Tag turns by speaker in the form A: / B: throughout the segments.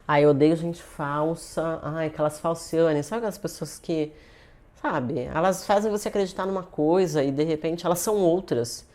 A: Ai, eu odeio gente falsa. Ai, aquelas falcianes. Sabe aquelas pessoas que, sabe, elas fazem você acreditar numa coisa e de repente elas são outras.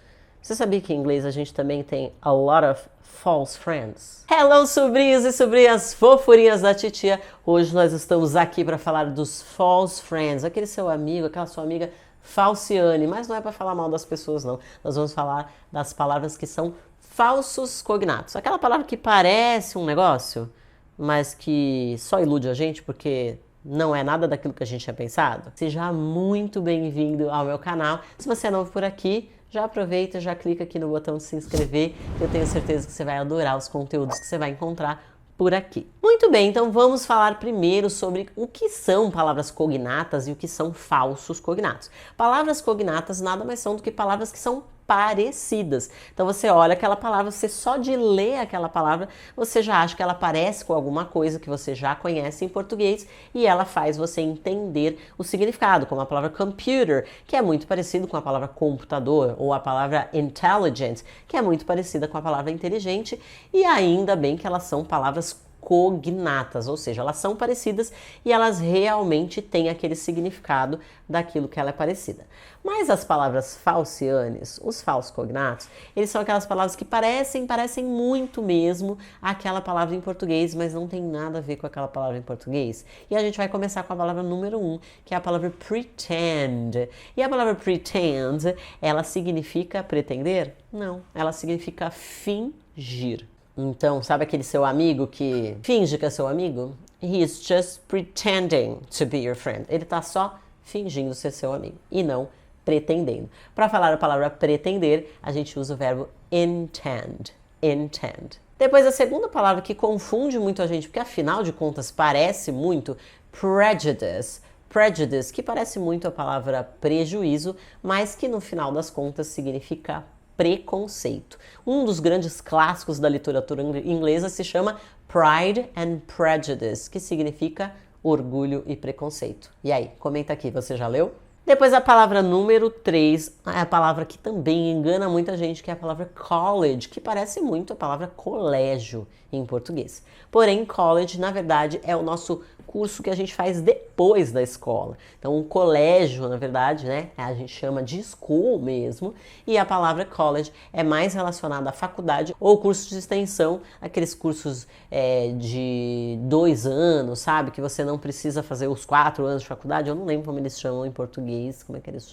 A: Você sabia que em inglês a gente também tem a lot of false friends? Hello, sobrinhos e sobrinhas fofurinhas da titia. Hoje nós estamos aqui para falar dos false friends, aquele seu amigo, aquela sua amiga falciane, mas não é para falar mal das pessoas não. Nós vamos falar das palavras que são falsos cognatos. Aquela palavra que parece um negócio, mas que só ilude a gente porque não é nada daquilo que a gente tinha pensado. Seja muito bem-vindo ao meu canal. Se você é novo por aqui, já aproveita, já clica aqui no botão de se inscrever. Eu tenho certeza que você vai adorar os conteúdos que você vai encontrar por aqui. Muito bem, então vamos falar primeiro sobre o que são palavras cognatas e o que são falsos cognatos. Palavras cognatas nada mais são do que palavras que são parecidas. Então você olha aquela palavra, você só de ler aquela palavra, você já acha que ela parece com alguma coisa que você já conhece em português e ela faz você entender o significado, como a palavra computer, que é muito parecido com a palavra computador, ou a palavra intelligent, que é muito parecida com a palavra inteligente, e ainda bem que elas são palavras cognatas, ou seja, elas são parecidas e elas realmente têm aquele significado daquilo que ela é parecida. Mas as palavras falcianes, os falsos cognatos, eles são aquelas palavras que parecem muito mesmo aquela palavra em português, mas não tem nada a ver com aquela palavra em português. E a gente vai começar com a palavra número 1, que é a palavra pretend. E a palavra pretend, ela significa pretender? Não, ela significa fingir. Então, sabe aquele seu amigo que finge que é seu amigo? He's just pretending to be your friend. Ele tá só fingindo ser seu amigo e não pretendendo. Para falar a palavra pretender, a gente usa o verbo intend. Intend. Depois a segunda palavra que confunde muito a gente, porque afinal de contas parece muito, prejudice. Prejudice, que parece muito a palavra prejuízo, mas que no final das contas significa preconceito. Um dos grandes clássicos da literatura inglesa se chama Pride and Prejudice, que significa orgulho e preconceito. E aí, comenta aqui, você já leu? Depois a palavra número 3 é a palavra que também engana muita gente, que é a palavra college, que parece muito a palavra colégio em português. Porém, college, na verdade, é o nosso curso que a gente faz depois da escola. Então, o colégio, na verdade, né, a gente chama de school mesmo, e a palavra college é mais relacionada à faculdade ou curso de extensão, aqueles cursos de 2 anos, sabe, que você não precisa fazer os 4 anos de faculdade. Eu não lembro como eles chamam em português, como é que eles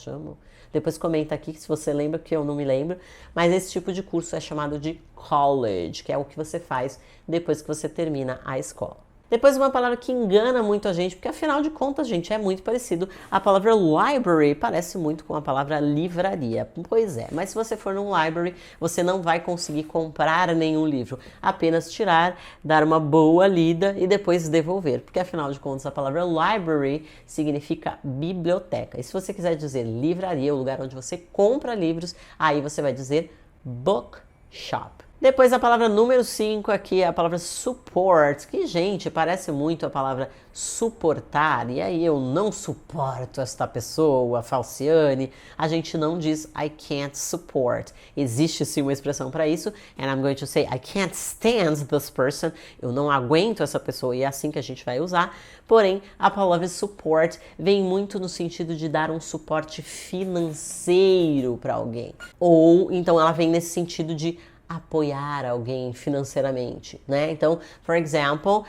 A: chamam? Depois comenta aqui se você lembra, que eu não me lembro, mas esse tipo de curso é chamado de college, que é o que você faz depois que você termina a escola. Depois uma palavra que engana muito a gente, porque afinal de contas, gente, é muito parecido. A palavra library parece muito com a palavra livraria. Pois é, mas se você for num library, você não vai conseguir comprar nenhum livro. Apenas tirar, dar uma boa lida e depois devolver. Porque afinal de contas, a palavra library significa biblioteca. E se você quiser dizer livraria, o lugar onde você compra livros, aí você vai dizer bookshop. Depois a palavra número 5 aqui é a palavra support, que, gente, parece muito a palavra suportar. E aí eu não suporto esta pessoa, falciane. A gente não diz I can't support. Existe sim uma expressão para isso. And I'm going to say I can't stand this person. Eu não aguento essa pessoa e é assim que a gente vai usar. Porém, a palavra support vem muito no sentido de dar um suporte financeiro para alguém. Ou então ela vem nesse sentido de apoiar alguém financeiramente, né? Então, for example,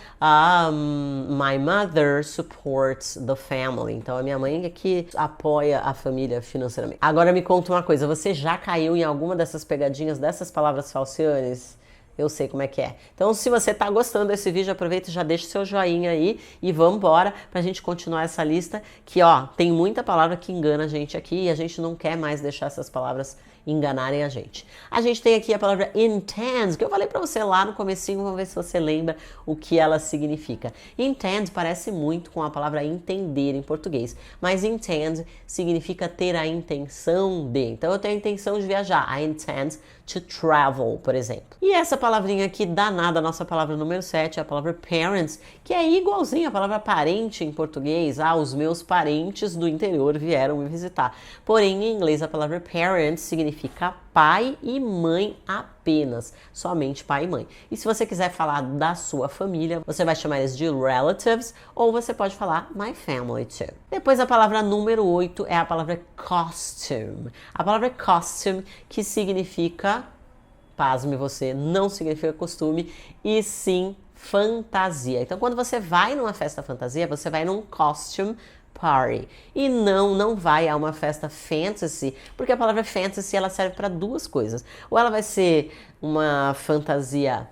A: my mother supports the family. Então, a minha mãe é que apoia a família financeiramente. Agora me conta uma coisa, você já caiu em alguma dessas pegadinhas, dessas palavras falcianes? Eu sei como é que é. Então, se você tá gostando desse vídeo, aproveita e já deixa o seu joinha aí e vamos embora pra gente continuar essa lista, que, ó, tem muita palavra que engana a gente aqui e a gente não quer mais deixar essas palavras enganarem a gente. A gente tem aqui a palavra intend, que eu falei pra você lá no comecinho, vamos ver se você lembra o que ela significa. Intend parece muito com a palavra entender em português, mas intend significa ter a intenção de. Então eu tenho a intenção de viajar, I intend to travel, por exemplo. E essa palavrinha aqui danada, a nossa palavra número 7, é a palavra parents, que é igualzinha a palavra parente em português. Ah, os meus parentes do interior vieram me visitar. Porém, em inglês, a palavra parents significa pai e mãe apenas. apenas, somente pai e mãe. E se você quiser falar da sua família, você vai chamar eles de relatives, ou você pode falar my family too. Depois a palavra número 8 é a palavra costume. A palavra costume, que significa, pasme você, não significa costume, e sim fantasia. Então, quando você vai numa festa fantasia, você vai num costume party. E não vai a uma festa fantasy, porque a palavra fantasy ela serve para duas coisas. Ou ela vai ser uma fantasia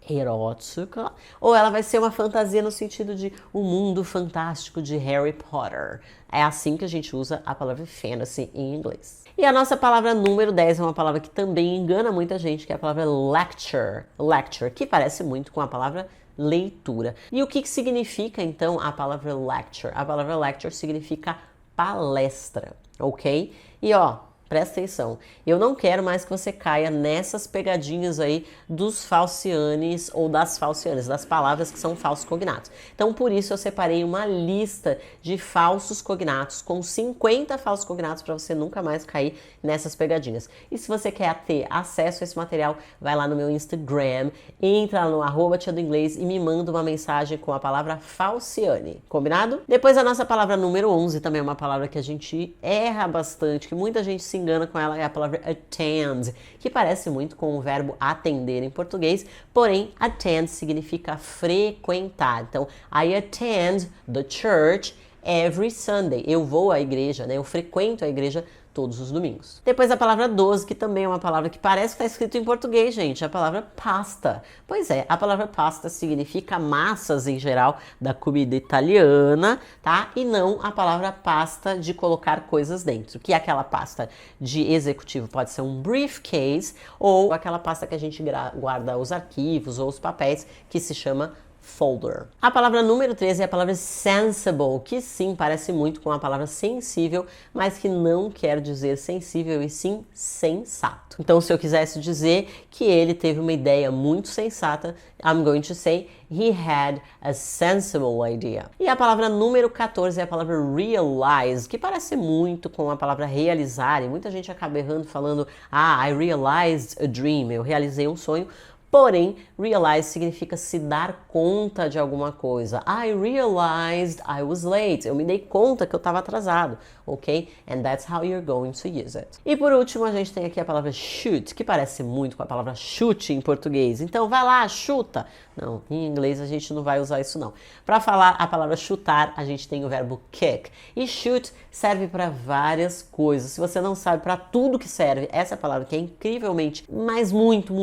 A: erótica, ou ela vai ser uma fantasia no sentido de o mundo fantástico de Harry Potter. É assim que a gente usa a palavra fantasy em inglês. E a nossa palavra número 10 é uma palavra que também engana muita gente, que é a palavra lecture. Lecture, que parece muito com a palavra leitura. E o que significa, então, a palavra lecture? A palavra lecture significa palestra, ok? E ó, presta atenção, eu não quero mais que você caia nessas pegadinhas aí dos falcianes ou das falcianes, das palavras que são falsos cognatos. Então, por isso eu separei uma lista de falsos cognatos com 50 falsos cognatos para você nunca mais cair nessas pegadinhas. E se você quer ter acesso a esse material, vai lá no meu Instagram, entra no @tiadoinglês e me manda uma mensagem com a palavra falciane, combinado? Depois a nossa palavra número 11, também é uma palavra que a gente erra bastante, que muita gente se engana com ela, é a palavra attend, que parece muito com o verbo atender em português, porém attend significa frequentar. Então, I attend the church every Sunday. Eu vou à igreja, né? Eu frequento a igreja todos os domingos. Depois a palavra 12, que também é uma palavra que parece que está escrito em português, gente, a palavra pasta. Pois é, a palavra pasta significa massas em geral da comida italiana, tá? E não a palavra pasta de colocar coisas dentro, que é aquela pasta de executivo, pode ser um briefcase ou aquela pasta que a gente guarda os arquivos ou os papéis, que se chama folder. A palavra número 13 é a palavra sensible, que sim, parece muito com a palavra sensível, mas que não quer dizer sensível e sim sensato. Então, se eu quisesse dizer que ele teve uma ideia muito sensata, I'm going to say he had a sensible idea. E a palavra número 14 é a palavra realize, que parece muito com a palavra realizar, e muita gente acaba errando falando, I realized a dream, eu realizei um sonho. Porém, realize significa se dar conta de alguma coisa. I realized I was late. Eu me dei conta que eu estava atrasado, ok? And that's how you're going to use it. E por último, a gente tem aqui a palavra shoot, que parece muito com a palavra chute em português. Então, vai lá, chuta. Não, em inglês a gente não vai usar isso não. Para falar a palavra chutar, a gente tem o verbo kick. E shoot serve para várias coisas. Se você não sabe para tudo que serve, essa palavra que é incrivelmente, mas muito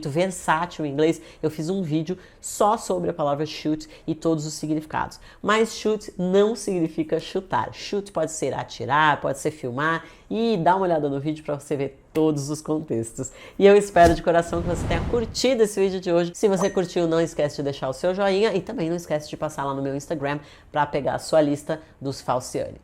A: versátil em inglês, eu fiz um vídeo só sobre a palavra shoot e todos os significados. Mas shoot não significa chutar. Shoot pode ser atirar, pode ser filmar, e dá uma olhada no vídeo para você ver todos os contextos. E eu espero de coração que você tenha curtido esse vídeo de hoje. Se você curtiu, não esquece de deixar o seu joinha e também não esquece de passar lá no meu Instagram para pegar a sua lista dos falciane.